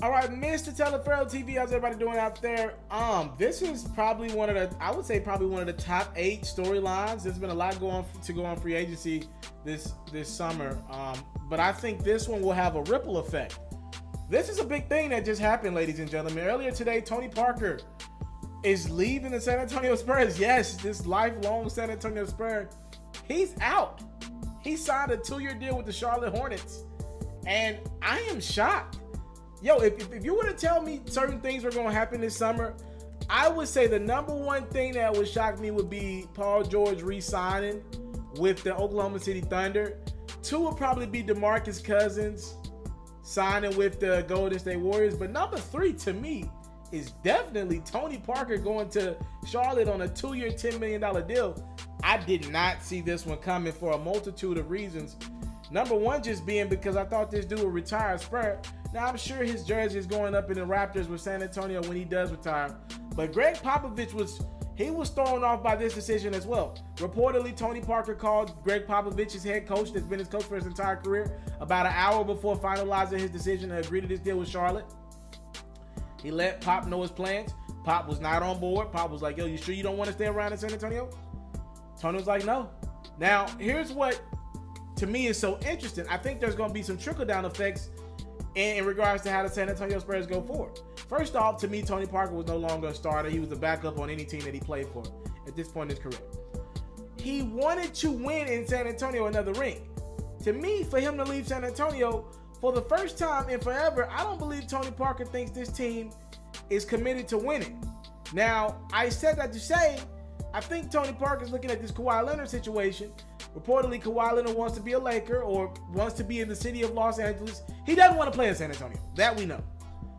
All right, Mr. TALIAFERRO'S TV, how's everybody doing out there? This is probably one of the, I would say probably one of the top 8 storylines. There's been a lot go on free agency this summer, but I think this one will have a ripple effect. This is a big thing that just happened, ladies and gentlemen. Earlier today, Tony Parker is leaving the San Antonio Spurs. Yes, this lifelong San Antonio Spurs. He's out. He signed a 2-year deal with the Charlotte Hornets, and I am shocked. Yo, if you were to tell me certain things were going to happen this summer, I would say the number one thing that would shock me would be Paul George re-signing with the Oklahoma City Thunder. 2 would probably be DeMarcus Cousins signing with the Golden State Warriors. But number 3 to me is definitely Tony Parker going to Charlotte on a 2-year, $10 million deal. I did not see this one coming for a multitude of reasons. Number 1 just being because I thought this dude would retire a Spur. Now, I'm sure his jersey is going up in the Raptors with San Antonio when he does retire. But Greg Popovich was thrown off by this decision as well. Reportedly, Tony Parker called Greg Popovich, his head coach, that's been his coach for his entire career, about an hour before finalizing his decision to agree to this deal with Charlotte. He let Pop know his plans. Pop was not on board. Pop was like, yo, you sure you don't want to stay around in San Antonio? Tony was like, no. Now, here's what, to me, is so interesting. I think there's going to be some trickle-down effects in regards to how the San Antonio Spurs go forward. First off, to me, Tony Parker was no longer a starter. He was a backup on any team that he played for at this point in his career. He wanted to win in San Antonio another ring. To me, for him to leave San Antonio for the first time in forever, I don't believe Tony Parker thinks this team is committed to winning. Now, I said that to say, I think Tony Parker's looking at this Kawhi Leonard situation. Reportedly, Kawhi Leonard wants to be a Laker or wants to be in the city of Los Angeles. He doesn't want to play in San Antonio. That we know.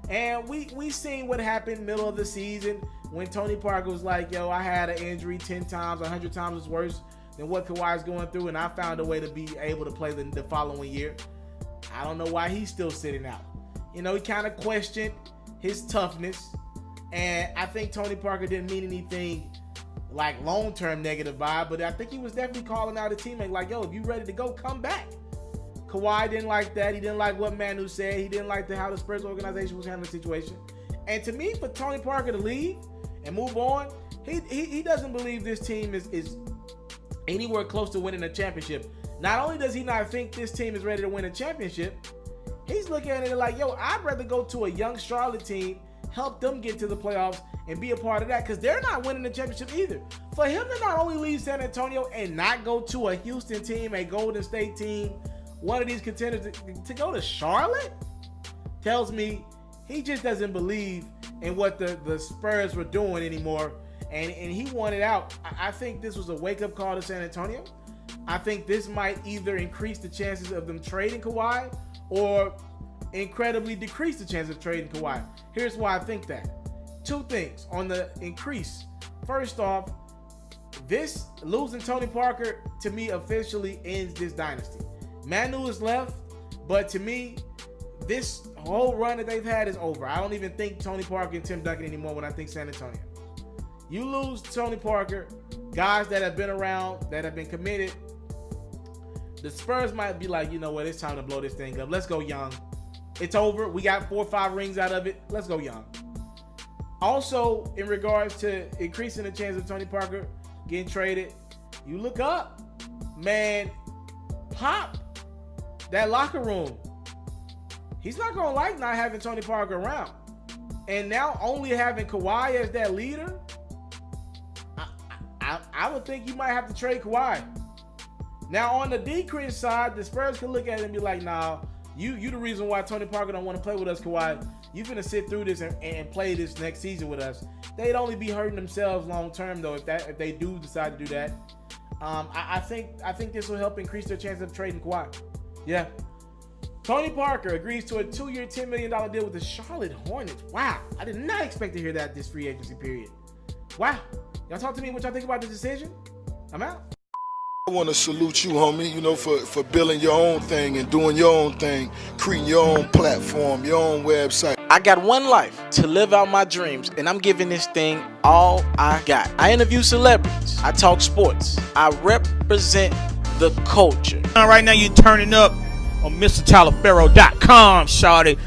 And we seen what happened middle of the season when Tony Parker was like, yo, I had an injury 10 times, 100 times as worse than what Kawhi's going through, and I found a way to be able to play the following year. I don't know why he's still sitting out. You know, he kind of questioned his toughness, and I think Tony Parker didn't mean anything like long-term negative vibe, but I think he was definitely calling out a teammate like, yo, if you ready to go, come back. Kawhi didn't like that. He didn't like what Manu said. He didn't like how the Spurs organization was handling the situation. And to me, for Tony Parker to leave and move on, he doesn't believe this team is anywhere close to winning a championship. Not only does he not think this team is ready to win a championship, he's looking at it like, yo, I'd rather go to a young Charlotte team, help them get to the playoffs, and be a part of that, because they're not winning the championship either. For him to not only leave San Antonio and not go to a Houston team, a Golden State team, one of these contenders, to go to Charlotte, tells me he just doesn't believe in what the Spurs were doing anymore, and he wanted out. I think this was a wake-up call to San Antonio. I think this might either increase the chances of them trading Kawhi or incredibly decrease the chance of trading Kawhi. Here's why I think that. 2 things on the increase. First off, this losing Tony Parker, to me, officially ends this dynasty. Manu is left, but to me, this whole run that they've had is over. I don't even think Tony Parker and Tim Duncan anymore when I think San Antonio. You lose Tony Parker, guys that have been around, that have been committed, the Spurs might be like, you know what, it's time to blow this thing up. Let's go young. It's over. We got 4 or 5 rings out of it. Let's go young. Also, in regards to increasing the chance of Tony Parker getting traded, you look up, man, Pop, that locker room, he's not going to like not having Tony Parker around. And now only having Kawhi as that leader, I would think you might have to trade Kawhi. Now, on the decrease side, the Spurs can look at it and be like, nah, you the reason why Tony Parker don't want to play with us, Kawhi. You finna sit through this and play this next season with us. They'd only be hurting themselves long term though if they do decide to do that. I think this will help increase their chance of trading Kawhi. Yeah. Tony Parker agrees to a 2-year, $10 million deal with the Charlotte Hornets. Wow, I did not expect to hear that this free agency period. Wow. Y'all talk to me what y'all think about this decision. I'm out. I want to salute you, homie, you know, for building your own thing and doing your own thing, creating your own platform, your own website. I got one life to live out my dreams, and I'm giving this thing all I got. I interview celebrities. I talk sports. I represent the culture. Right now, you're turning up on MrTaliaferro.com, shawty.